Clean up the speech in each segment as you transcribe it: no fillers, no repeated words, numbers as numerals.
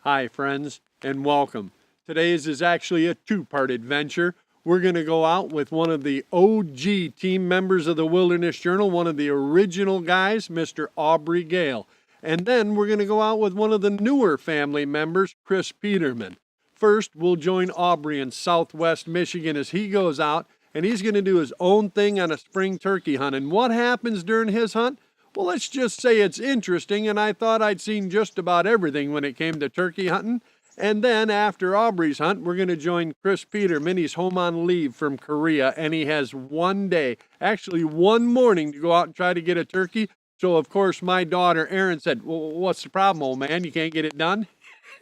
Hi, friends, and welcome. Today's is actually a two-part adventure. We're going to go out with one of the OG team members of the Wilderness Journal, one of the original guys, Mr. Aubrey Gale. And then we're going to go out with one of the newer family members, Chris Peterman. First, we'll join Aubrey in Southwest Michigan as he goes out, and he's going to do his own thing on a spring turkey hunt. And what happens during his hunt? Well, let's just say it's interesting, and I thought I'd seen just about everything when it came to turkey hunting. And then after Aubrey's hunt, we're going to join Chris Peterman. He's home on leave from Korea, and he has one day, actually one morning, to go out and try to get a turkey. So, of course, my daughter, Erin, said, well, what's the problem, old man? You can't get it done?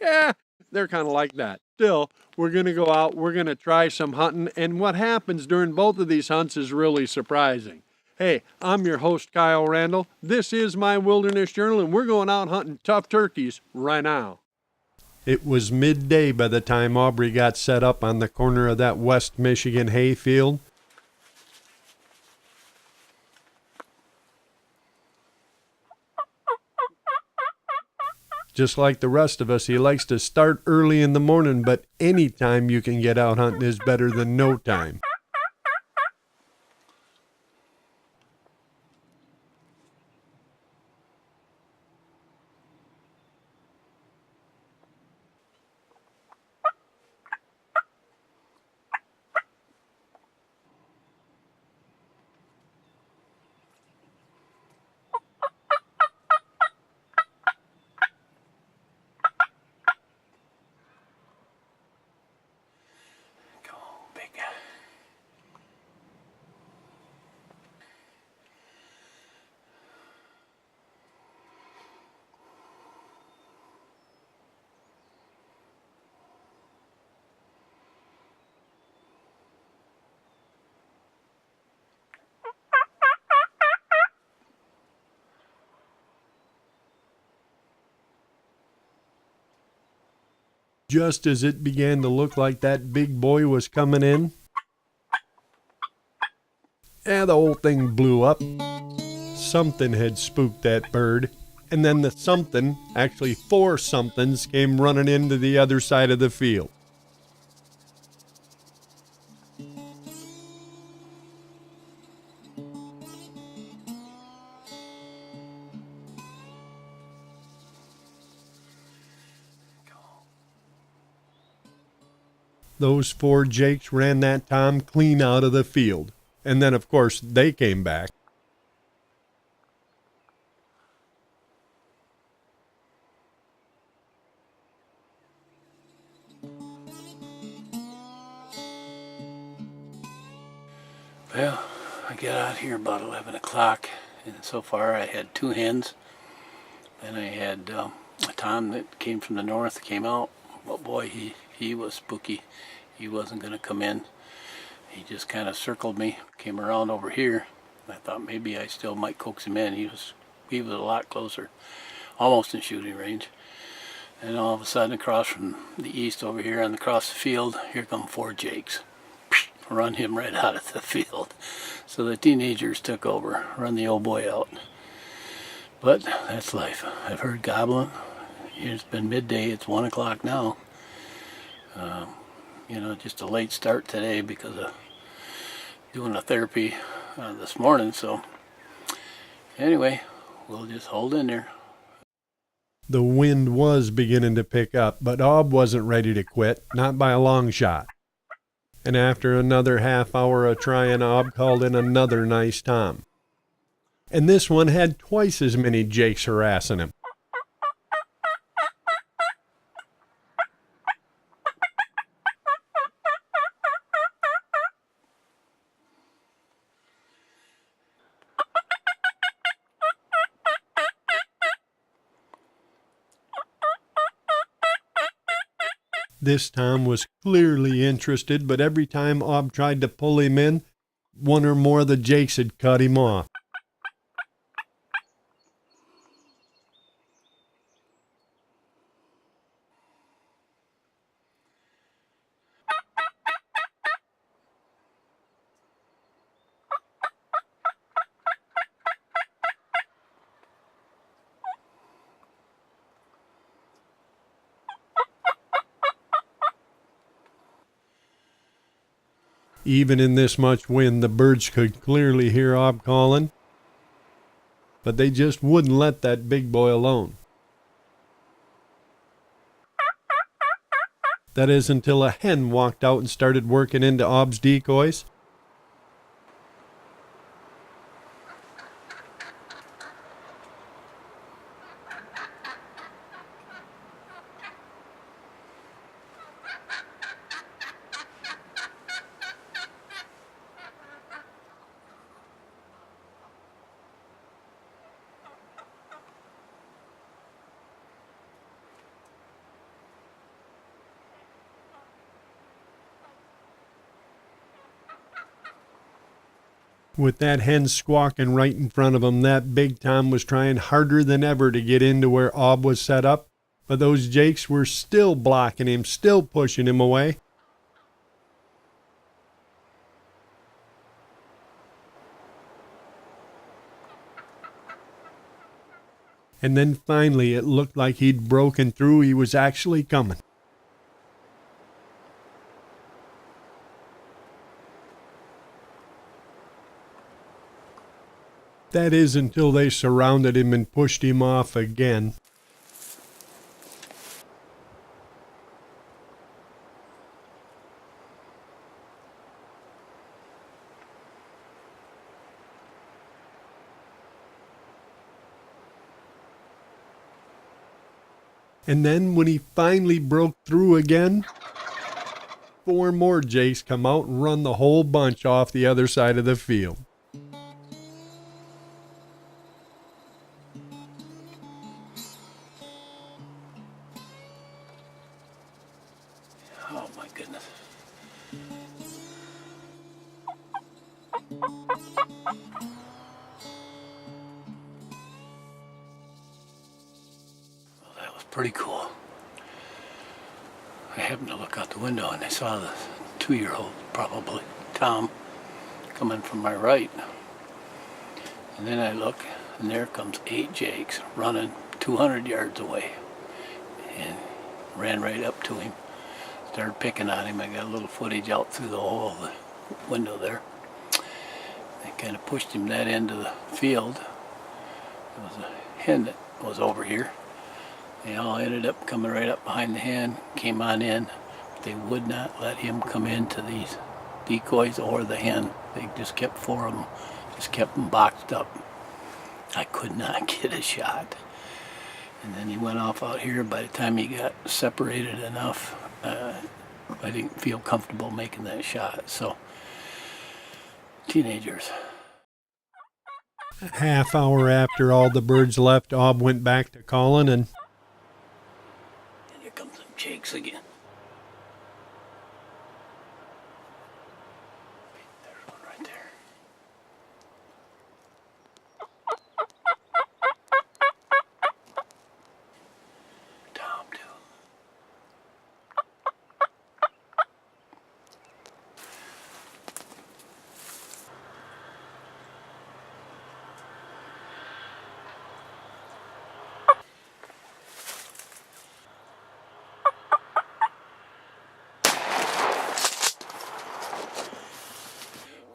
Yeah, they're kind of like that. Still, we're going to go out, we're going to try some hunting, and what happens during both of these hunts is really surprising. Hey, I'm your host, Kyle Randall. This is my Wilderness Journal, and we're going out hunting tough turkeys right now. It was midday by the time Aubrey got set up on the corner of that West Michigan hayfield. Just like the rest of us, he likes to start early in the morning, but any time you can get out hunting is better than no time. Just as it began to look like that big boy was coming in, the whole thing blew up. Something had spooked that bird, and then the something, actually four somethings, came running into the other side of the field. Those four jakes ran that tom clean out of the field. And then, of course, they came back. Well, I got out here about 11 o'clock, and so far I had two hens. Then I had a tom that came from the north, came out. But boy, he was spooky. He wasn't going to come in. He just kind of circled me, came around over here. I thought maybe I still might coax him in. He was a lot closer, almost in shooting range. And all of a sudden, across from the east over here and across the field, here come four jakes. Run him right out of the field. So the teenagers took over, run the old boy out. But that's life. I've heard gobbling. It's been midday. It's 1 o'clock now. Just a late start today because of doing a therapy this morning. So anyway, we'll just hold in there. The wind was beginning to pick up, but Aub wasn't ready to quit, not by a long shot. And after another half hour of trying, Aub called in another nice tom. And this one had twice as many jakes harassing him. This tom was clearly interested, but every time Aub tried to pull him in, one or more of the jakes had cut him off. Even in this much wind, the birds could clearly hear Ob calling, but they just wouldn't let that big boy alone. That is until a hen walked out and started working into Ob's decoys. With that hen squawking right in front of him, that big Tom was trying harder than ever to get into where Ob was set up, but those jakes were still blocking him, still pushing him away. And then finally it looked like he'd broken through. He was actually coming. That is until they surrounded him and pushed him off again. And then when he finally broke through again, 4 more jakes come out and run the whole bunch off the other side of the field. Oh my goodness. Well, that was pretty cool. I happened to look out the window and I saw the 2-year-old, probably Tom, coming from my right. And then I look and there comes 8 jakes running 200 yards away and ran right up to him. Started picking on him. I got a little footage out through the hole of the window there. I kind of pushed him that end of the field. There was a hen that was over here. They all ended up coming right up behind the hen, came on in. But they would not let him come into these decoys or the hen. They just kept 4 of them, just kept them boxed up. I could not get a shot. And then he went off out here. By the time he got separated enough, I didn't feel comfortable making that shot. So, teenagers. A half hour after all the birds left, Ob went back to calling, and Here comes them jakes again. There's one right there. Tom, too.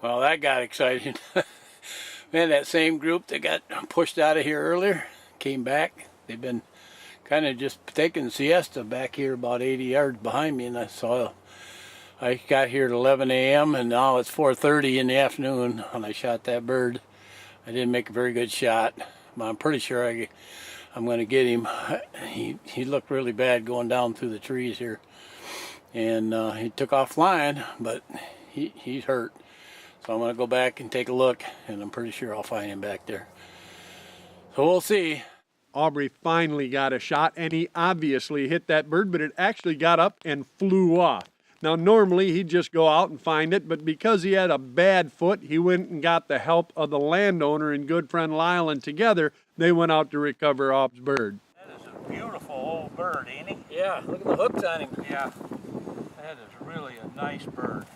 Well, that got exciting. Man, that same group that got pushed out of here earlier came back. They've been kind of just taking siesta back here about 80 yards behind me, and I got here at 11 a.m. and now it's 4:30 in the afternoon when I shot that bird. I didn't make a very good shot, but I'm pretty sure I'm going to get him. He looked really bad going down through the trees here, and he took off flying, but he's hurt. So I'm going to go back and take a look, and I'm pretty sure I'll find him back there. So we'll see. Aubrey finally got a shot, and he obviously hit that bird, but it actually got up and flew off. Now, normally he'd just go out and find it, but because he had a bad foot, he went and got the help of the landowner and good friend Lyle, and together they went out to recover Ob's bird. That is a beautiful old bird, ain't he? Yeah, look at the hooks on him. Yeah, that is really a nice bird.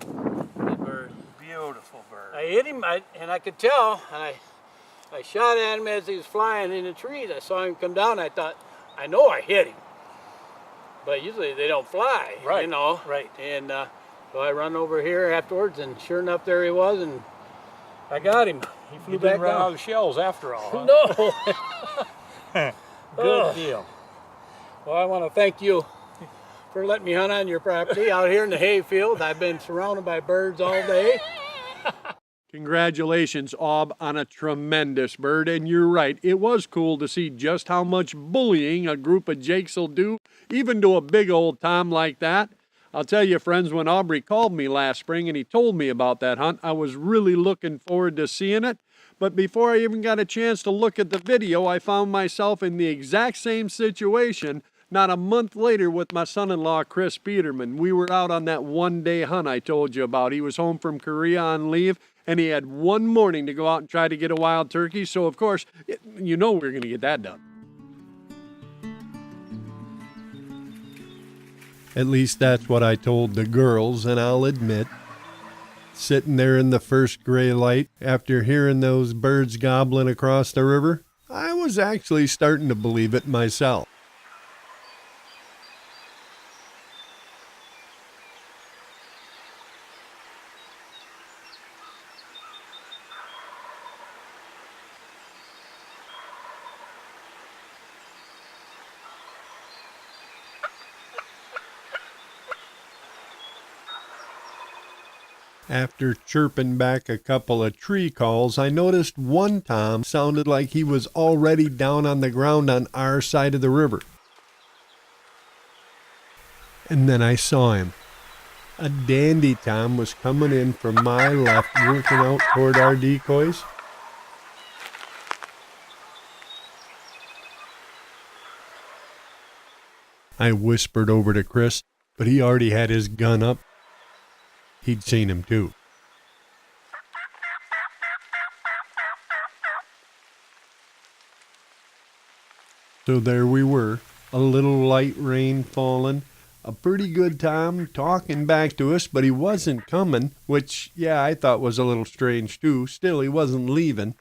Good bird. Beautiful bird. I hit him, and I could tell, and I shot at him as he was flying in the trees. I saw him come down. I thought, I know I hit him, but usually they don't fly, Right, you know. right. And So I run over here afterwards, and sure enough, there he was, and I got him. He flew You back didn't run out down. of shells after all, huh? No. Good deal. Well, I want to thank you for letting me hunt on your property out here in the hayfield. I've been surrounded by birds all day. Congratulations, Aub, on a tremendous bird. And you're right, it was cool to see just how much bullying a group of jakes will do, even to a big old tom like that. I'll tell you, friends, when Aubrey called me last spring and he told me about that hunt, I was really looking forward to seeing it. But before I even got a chance to look at the video, I found myself in the exact same situation not a month later with my son-in-law, Chris Peterman. We were out on that one-day hunt I told you about. He was home from Korea on leave, and he had one morning to go out and try to get a wild turkey. So, of course, you know we're going to get that done. At least that's what I told the girls, and I'll admit, sitting there in the first gray light after hearing those birds gobbling across the river, I was actually starting to believe it myself. After chirping back a couple of tree calls, I noticed one tom sounded like he was already down on the ground on our side of the river. And then I saw him. A dandy tom was coming in from my left, working out toward our decoys. I whispered over to Chris, but he already had his gun up. He'd seen him too. So there we were, a little light rain falling, a pretty good tom talking back to us, but he wasn't coming, which, yeah, I thought was a little strange too. Still, he wasn't leaving.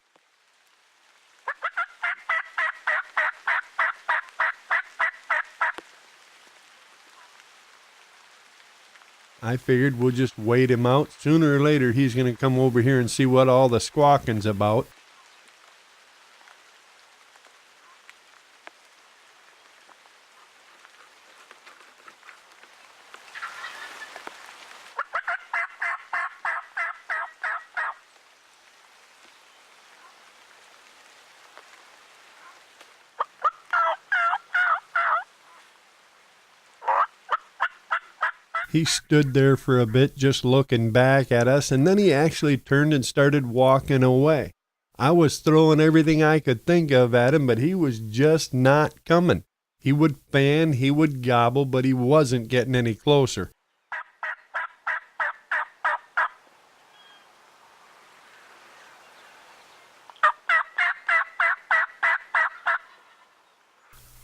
I figured we'll just wait him out. Sooner or later, he's going to come over here and see what all the squawking's about. He stood there for a bit just looking back at us, and then he actually turned and started walking away. I was throwing everything I could think of at him, but he was just not coming. He would fan, he would gobble, but he wasn't getting any closer.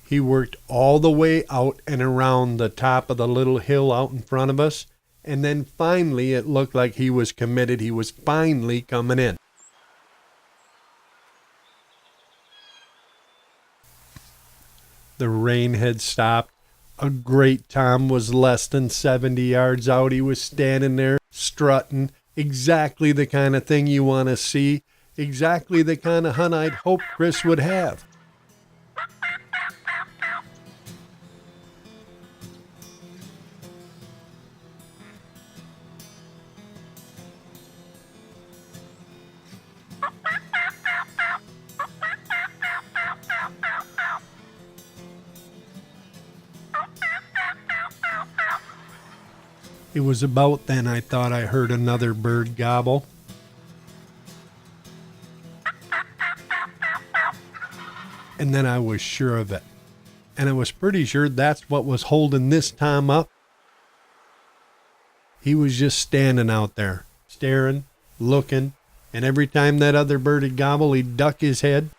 He worked all the way out and around the top of the little hill out in front of us, and then finally it looked like he was committed. He was finally coming in. The rain had stopped. A great tom was less than 70 yards out. He was standing there, strutting, exactly the kind of thing you want to see, exactly the kind of hunt I'd hoped Chris would have. It was about then I thought I heard another bird gobble. And then I was sure of it. And I was pretty sure that's what was holding this tom up. He was just standing out there, staring, looking, and every time that other bird would gobble, he'd duck his head.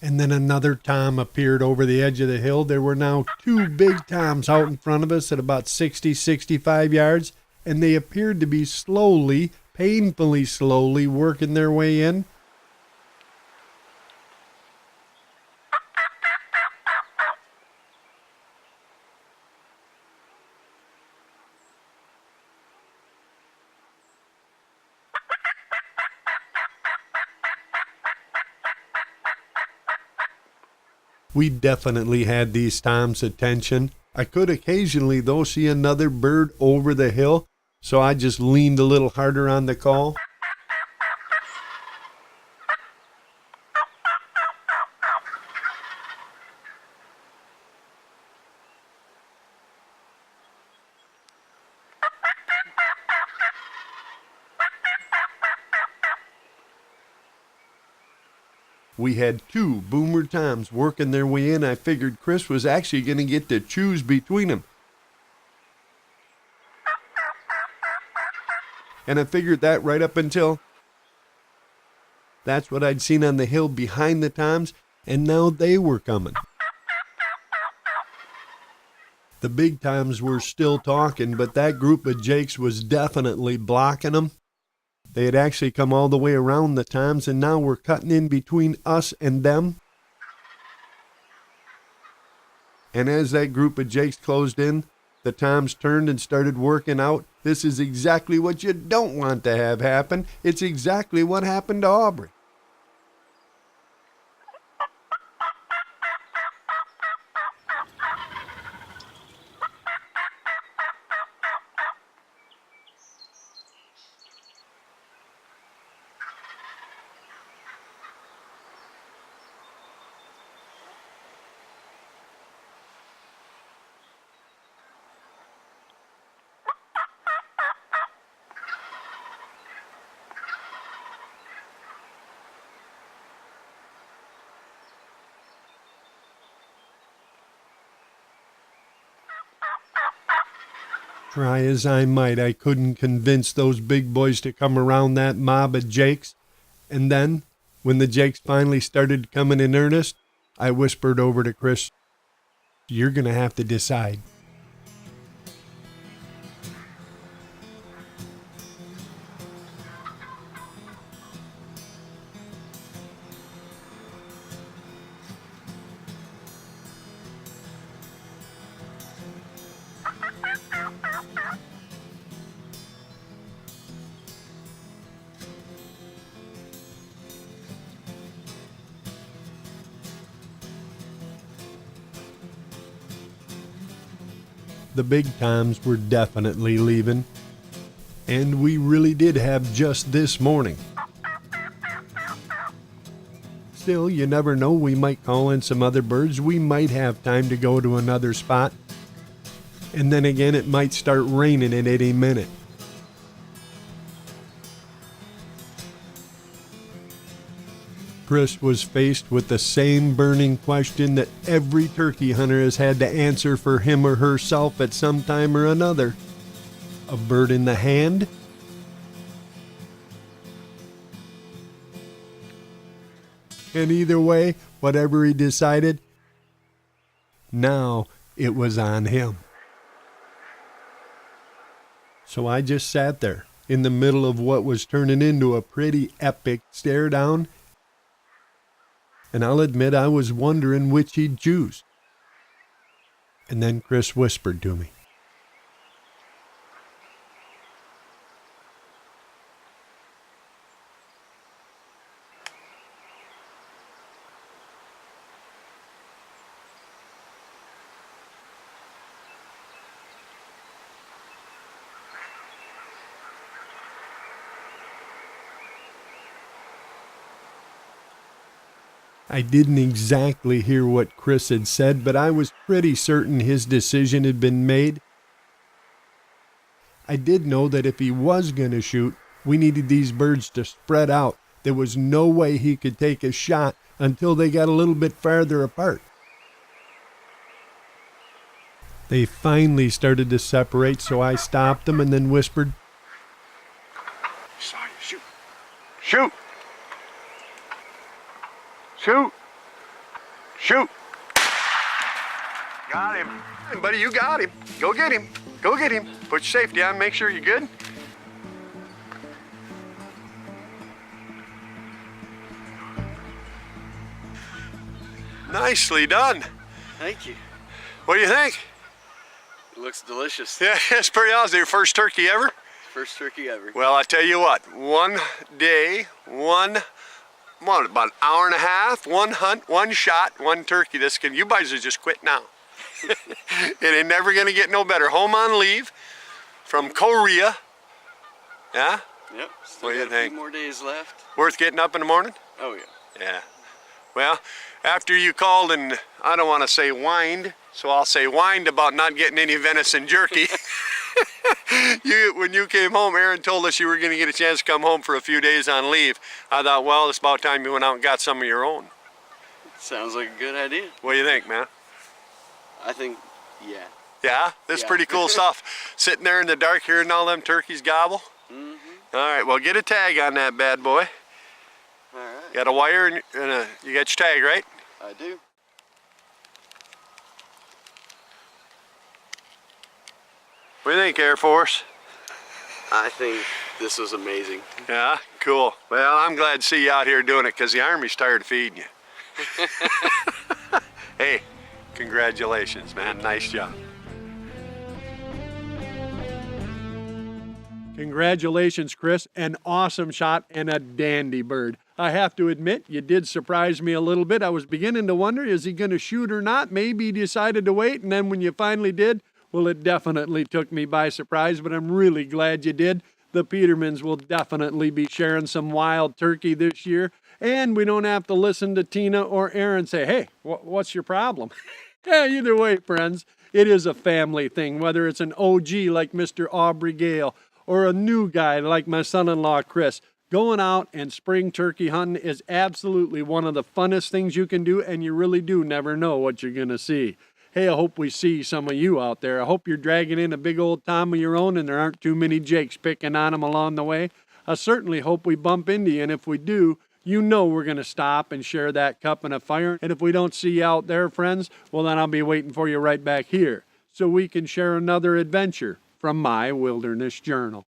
And then another tom appeared over the edge of the hill. There were now two big toms out in front of us at about 60, 65 yards, and they appeared to be slowly, painfully slowly working their way in. We definitely had these toms' attention. I could occasionally, though, see another bird over the hill, so I just leaned a little harder on the call. We had two boomer toms working their way in. I figured Chris was actually going to get to choose between them. And I figured that right up until that's what I'd seen on the hill behind the toms, and now they were coming. The big toms were still talking, but that group of jakes was definitely blocking them. They had actually come all the way around the toms, and now were cutting in between us and them. And as that group of jakes closed in, the toms turned and started working out. This is exactly what you don't want to have happen. It's exactly what happened to Aubrey. Try as I might, I couldn't convince those big boys to come around that mob of jakes. And then, when the jakes finally started coming in earnest, I whispered over to Chris, "You're going to have to decide." The big toms were definitely leaving, and we really did have just this morning. Still, you never know, we might call in some other birds. We might have time to go to another spot. And then again, it might start raining at any minute. Chris was faced with the same burning question that every turkey hunter has had to answer for him or herself at some time or another. A bird in the hand? And either way, whatever he decided, now it was on him. So I just sat there in the middle of what was turning into a pretty epic stare down. And I'll admit I was wondering which he'd choose. And then Chris whispered to me, I didn't exactly hear what Chris had said, but I was pretty certain his decision had been made. I did know that if he was going to shoot, we needed these birds to spread out. There was no way he could take a shot until they got a little bit farther apart. They finally started to separate, so I stopped them and then whispered, "Saw you. Shoot! Shoot! Shoot! Shoot! Got him. Hey, buddy, you got him. Go get him. Go get him. Put your safety on. Make sure you're good. Nicely done. Thank you. What do you think? It looks delicious. Yeah, it's pretty awesome. Your first turkey ever? First turkey ever. Well, I tell you what, one day, one about an hour and a half, one hunt, one shot, one turkey. You guys are just quit now. It ain't never gonna get no better. Home on leave from Korea. Yeah? Yep. Still What do you got a think? few more days left. Worth getting up in the morning? Oh yeah. Yeah. Well, after you called and I don't want to say whined, so I'll say whined about not getting any venison jerky. When you came home, Aaron told us you were going to get a chance to come home for a few days on leave. I thought, well, it's about time you went out and got some of your own. Sounds like a good idea. What do you think, man? I think, yeah. Yeah? This is Yeah. pretty cool stuff. Sitting there in the dark hearing all them turkeys gobble. Mm-hmm. All right, well, get a tag on that bad boy. All right. Got a wire and you got your tag, right? I do. What do you think, Air Force? I think this was amazing. Yeah, cool. Well, I'm glad to see you out here doing it because the Army's tired of feeding you. Hey, congratulations, man. Nice job. Congratulations, Chris. An awesome shot and a dandy bird. I have to admit, you did surprise me a little bit. I was beginning to wonder, is he going to shoot or not? Maybe he decided to wait, and then when you finally did, well, it definitely took me by surprise, but I'm really glad you did. The Petermans will definitely be sharing some wild turkey this year, and we don't have to listen to Tina or Aaron say, hey, what's your problem? Yeah, either way, friends, it is a family thing, whether it's an OG like Mr. Aubrey Gale or a new guy like my son-in-law, Chris. Going out and spring turkey hunting is absolutely one of the funnest things you can do, and you really do never know what you're going to see. Hey, I hope we see some of you out there. I hope you're dragging in a big old Tom of your own and there aren't too many Jakes picking on them along the way. I certainly hope we bump into you, and if we do, you know we're going to stop and share that cup and a fire. And if we don't see you out there, friends, well, then I'll be waiting for you right back here so we can share another adventure from my Wilderness Journal.